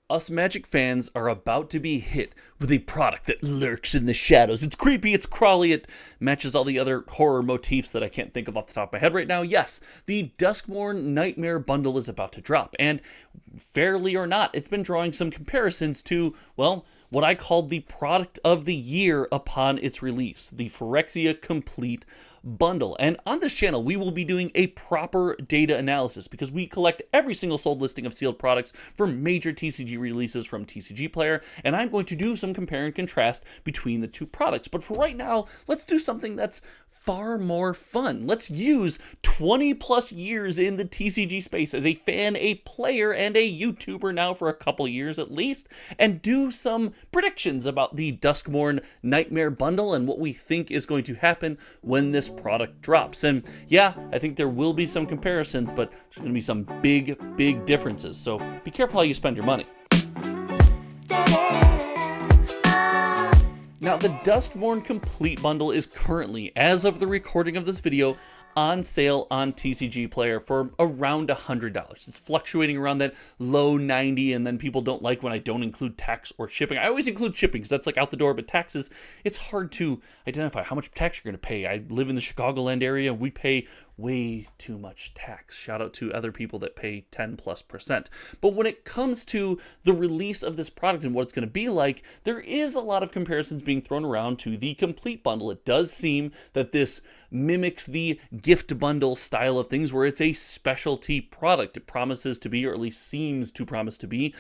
Us Magic fans are about to be hit with a product that lurks in the shadows. It's creepy, it's crawly, it matches all the other horror motifs that I can't think of off the top of my head right now. Yes, the Duskmourn Nightmare Bundle is about to drop, and fairly or not, it's been drawing some comparisons to, well, what I called the product of the year upon its release, the Phyrexia Complete Bundle. And on this channel, we will be doing a proper data analysis because we collect every single sold listing of sealed products for major TCG releases from TCG Player, and I'm going to do some compare and contrast between the two products. But for right now, let's do something that's far more fun. Let's use 20 plus years in the TCG space as a fan, a player, and a YouTuber now for a couple years at least, and do some predictions about the Duskmourn Nightmare Bundle and what we think is going to happen when this product drops. And yeah, I think there will be some comparisons, but there's going to be some big differences. So be careful how you spend your money. Now, the Duskmourn Complete Bundle is currently, as of the recording of this video, on sale on TCG Player for around $100. It's fluctuating around that low 90, and then people don't like when I don't include tax or shipping. I always include shipping because that's like out the door, but taxes, it's hard to identify how much tax you're going to pay. I live in the Chicagoland area. We pay way too much tax. Shout out to other people that pay 10+%. But when it comes to the release of this product and what it's going to be like, there is a lot of comparisons being thrown around to the Complete Bundle. It does seem that this mimics the gift bundle style of things where it's a specialty product. It promises to be, or at least seems to promise to be,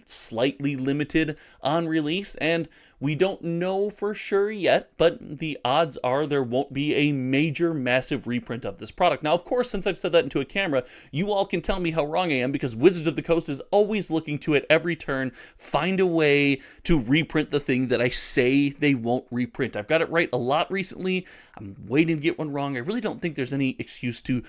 slightly limited on release, and we don't know for sure yet, but the odds are there won't be a major, massive reprint of this product. Now, of course, since I've said that into a camera, you all can tell me how wrong I am because Wizards of the Coast is always looking to, at every turn, find a way to reprint the thing that I say they won't reprint. I've got it right a lot recently. I'm waiting to get one wrong. I really don't think there's any excuse to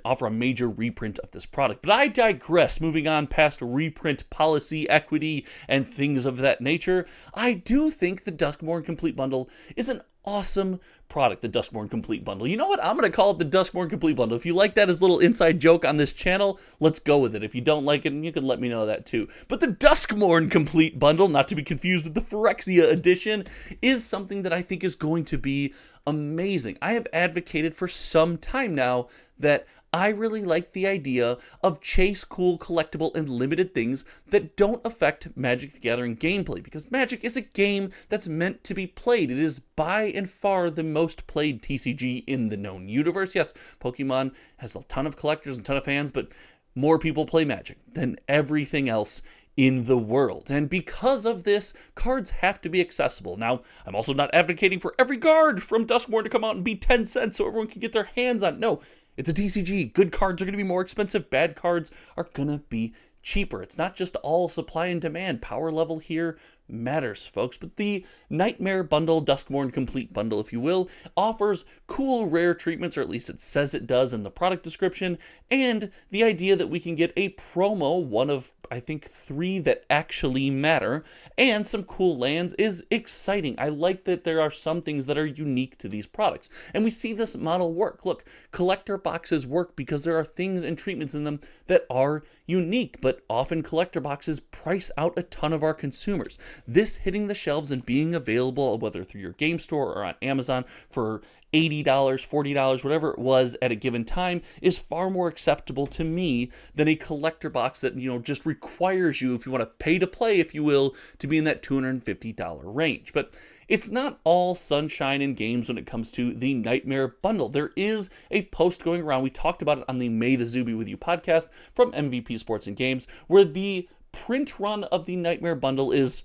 offer a major reprint of this product. But I digress. Moving on past reprint policy, equity, and things of that nature, I do think the Duskmourn Complete Bundle is an awesome product, the Duskmourn Complete Bundle. You know what? I'm going to call it the Duskmourn Complete Bundle. If you like that as a little inside joke on this channel, let's go with it. If you don't like it, you can let me know that too. But the Duskmourn Complete Bundle, not to be confused with the Phyrexia Edition, is something that I think is going to be amazing. I have advocated for some time now that I really like the idea of chase cool, collectible, and limited things that don't affect Magic the Gathering gameplay, because Magic is a game that's meant to be played. It is by and far the most played TCG in the known universe. Yes, Pokemon has a ton of collectors and a ton of fans, but more people play Magic than everything else in the world. And because of this, cards have to be accessible. Now, I'm also not advocating for every card from Duskmourn to come out and be 10 cents so everyone can get their hands on it. No, it's a TCG. Good cards are going to be more expensive. Bad cards are going to be cheaper. It's not just all supply and demand. Power level here matters, folks. But the Nightmare Bundle, Duskmourn Complete Bundle, if you will, offers cool rare treatments, or at least it says it does in the product description, and the idea that we can get a promo, one of I think 3 that actually matter, and some cool lands is exciting. I like that there are some things that are unique to these products, and we see this model work. Look, collector boxes work because there are things and treatments in them that are unique, but often collector boxes price out a ton of our consumers. This hitting the shelves and being available, whether through your game store or on Amazon, for $80, $40, whatever it was at a given time, is far more acceptable to me than a collector box that, just requires you, if you want to pay to play, if you will, to be in that $250 range. But it's not all sunshine and games when it comes to the Nightmare Bundle. There is a post going around, we talked about it on the May the Zoo Be With You podcast from MVP Sports and Games, where the print run of the Nightmare Bundle is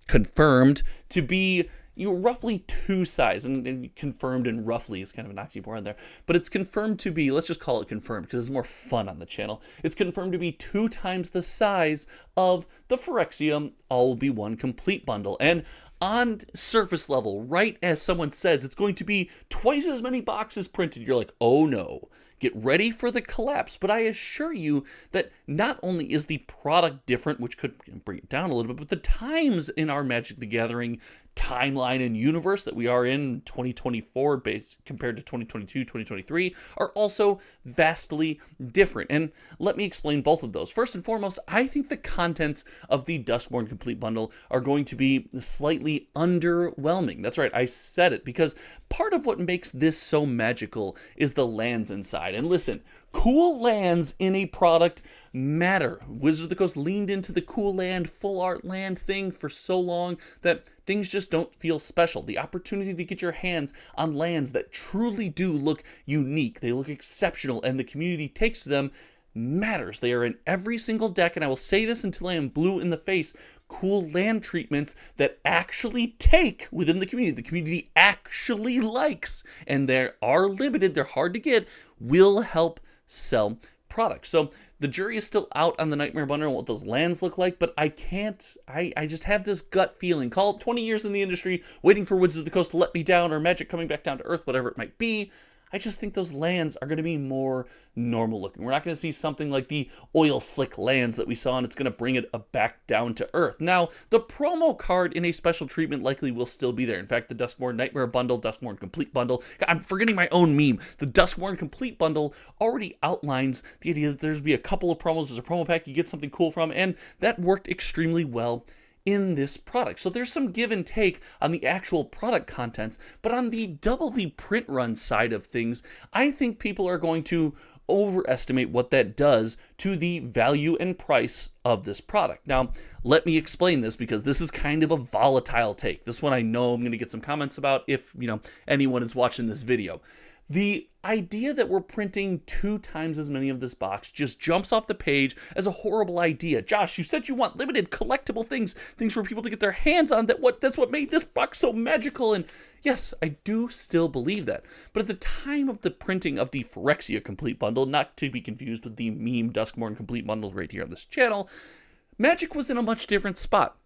confirmed to be roughly 2 size, and confirmed and roughly is kind of an oxymoron there, but it's confirmed to be, let's just call it confirmed because it's more fun on the channel. It's confirmed to be 2 times the size of the Phyrexia All-Be-One Complete Bundle, and on surface level, right as someone says, it's going to be twice as many boxes printed. You're like, oh no. Get ready for the collapse. But I assure you that not only is the product different, which could bring it down a little bit, but the times in our Magic the Gathering timeline and universe that we are in 2024 based compared to 2022, 2023 are also vastly different. And let me explain both of those. First and foremost, I think the contents of the Duskmourn Complete Bundle are going to be slightly underwhelming. That's right, I said it, because part of what makes this so magical is the lands inside. And listen, cool lands in a product matter. Wizards of the Coast leaned into the cool land, full art land thing for so long that things just don't feel special. The opportunity to get your hands on lands that truly do look unique, they look exceptional, and the community takes to them matters. They are in every single deck, and I will say this until I am blue in the face. Cool land treatments that actually take within the community actually likes, and they are limited, they're hard to get, will help sell products. So the jury is still out on the Nightmare Bundle and what those lands look like, but I just have this gut feeling, call it 20 years in the industry, waiting for Wizards of the Coast to let me down, or Magic coming back down to earth, whatever it might be. I just think those lands are going to be more normal looking. We're not going to see something like the oil slick lands that we saw, and it's going to bring it back down to earth. Now, the promo card in a special treatment likely will still be there. In fact, the Duskmourn Nightmare Bundle, Duskmourn Complete Bundle, I'm forgetting my own meme. The Duskmourn Complete Bundle already outlines the idea that there's be a couple of promos as a promo pack you get something cool from, and that worked extremely well in this product. So there's some give and take on the actual product contents, but on the double the print run side of things, I think people are going to overestimate what that does to the value and price of this product. Now, let me explain this, because this is kind of a volatile take. This one I know I'm going to get some comments about if, anyone is watching this video. The idea that we're printing 2 times as many of this box just jumps off the page as a horrible idea. Josh, you said you want limited collectible things for people to get their hands on. That's what made this box so magical. And yes, I do still believe that. But at the time of the printing of the Phyrexia Complete Bundle, not to be confused with the meme Duskmourn Complete Bundle right here on this channel, Magic was in a much different spot.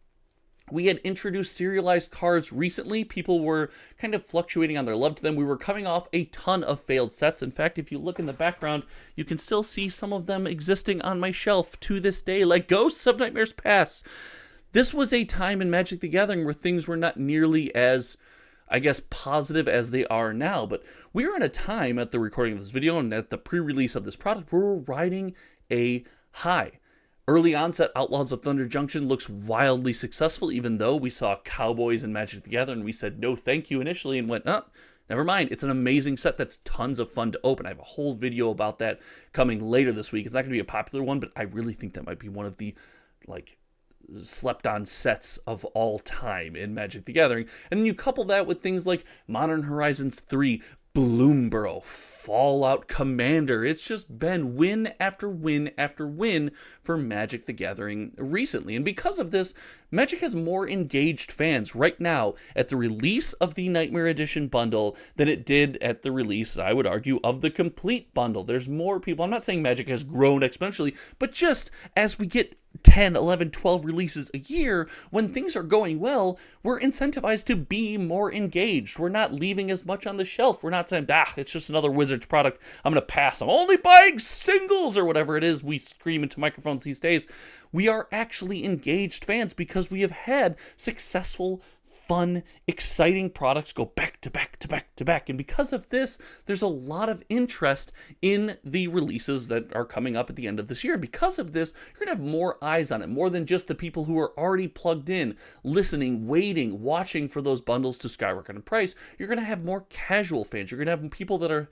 We had introduced serialized cards recently. People were kind of fluctuating on their love to them. We were coming off a ton of failed sets. In fact, if you look in the background, you can still see some of them existing on my shelf to this day, like Ghosts of Nightmares Past. This was a time in Magic the Gathering where things were not nearly as, positive as they are now. But we are in a time at the recording of this video and at the pre-release of this product where we're riding a high. Early onset Outlaws of Thunder Junction looks wildly successful, even though we saw Cowboys and Magic the Gathering, and we said no thank you initially and went, never mind. It's an amazing set that's tons of fun to open. I have a whole video about that coming later this week. It's not going to be a popular one, but I really think that might be one of the, slept on sets of all time in Magic the Gathering. And then you couple that with things like Modern Horizons 3, Bloomborough, Fallout Commander. It's just been win after win after win for Magic the Gathering recently. And because of this, Magic has more engaged fans right now at the release of the Nightmare Edition bundle than it did at the release, I would argue, of the Complete Bundle. There's more people. I'm not saying Magic has grown exponentially, but just as we get 10, 11, 12 releases a year, when things are going well, we're incentivized to be more engaged. We're not leaving as much on the shelf. We're not saying, it's just another Wizards product, I'm going to pass. I'm only buying singles, or whatever it is we scream into microphones these days. We are actually engaged fans because we have had successful, fun, exciting products go back to back to back to back. And because of this, there's a lot of interest in the releases that are coming up at the end of this year. Because of this, you're going to have more eyes on it, more than just the people who are already plugged in, listening, waiting, watching for those bundles to skyrocket in price. You're going to have more casual fans. You're going to have people that are,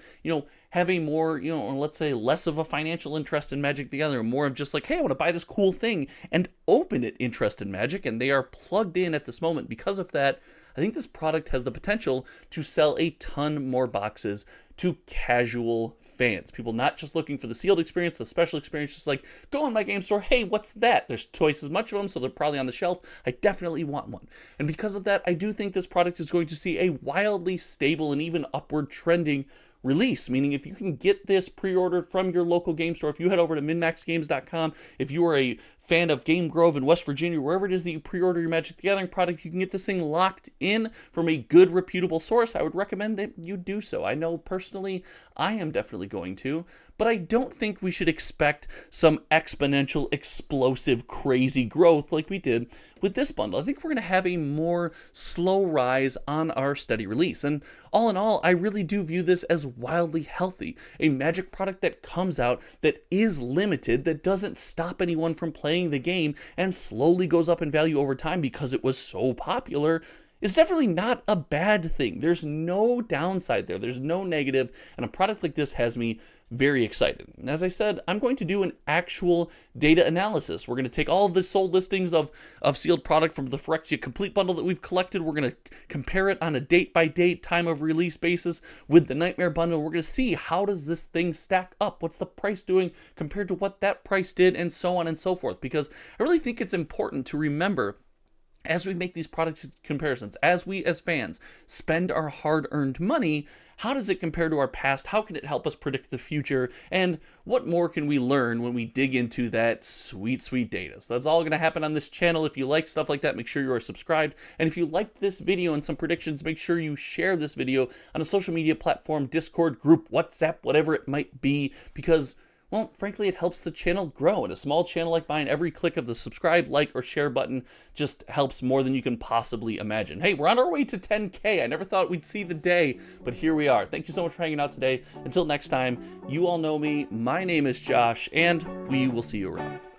have a more, let's say less of a financial interest in Magic the Gathering, more of just like, hey, I want to buy this cool thing and open it interest in Magic, and they are plugged in at this moment. Because of that, I think this product has the potential to sell a ton more boxes to casual fans. People not just looking for the sealed experience, the special experience, just like, go on my game store, hey, what's that? There's twice as much of them, so they're probably on the shelf. I definitely want one. And because of that, I do think this product is going to see a wildly stable and even upward trending release, meaning if you can get this pre-ordered from your local game store, if you head over to minmaxgames.com, if you are a fan of Game Grove in West Virginia, wherever it is that you pre-order your Magic the Gathering product, you can get this thing locked in from a good, reputable source. I would recommend that you do so. I know personally I am definitely going to, but I don't think we should expect some exponential, explosive, crazy growth like we did with this bundle. I think we're going to have a more slow rise on our steady release. And all in all, I really do view this as wildly healthy. A Magic product that comes out that is limited, that doesn't stop anyone from playing the game and slowly goes up in value over time because it was so popular, is definitely not a bad thing. There's no downside there. There's no negative, and a product like this has me very excited. And as I said, I'm going to do an actual data analysis. We're going to take all of the sold listings of sealed product from the Phyrexia Complete Bundle that we've collected. We're going to compare it on a date-by-date, time of release basis with the Nightmare Bundle. We're going to see how does this thing stack up? What's the price doing compared to what that price did, and so on and so forth. Because I really think it's important to remember, as we make these product comparisons, as we as fans spend our hard-earned money, how does it compare to our past? How can it help us predict the future? And what more can we learn when we dig into that sweet, sweet data? So that's all going to happen on this channel. If you like stuff like that, make sure you are subscribed. And if you liked this video and some predictions, make sure you share this video on a social media platform, Discord, group, WhatsApp, whatever it might be, because, well, frankly, it helps the channel grow. And a small channel like mine, every click of the subscribe, like, or share button just helps more than you can possibly imagine. Hey, we're on our way to 10K. I never thought we'd see the day, but here we are. Thank you so much for hanging out today. Until next time, you all know me. My name is Josh, and we will see you around.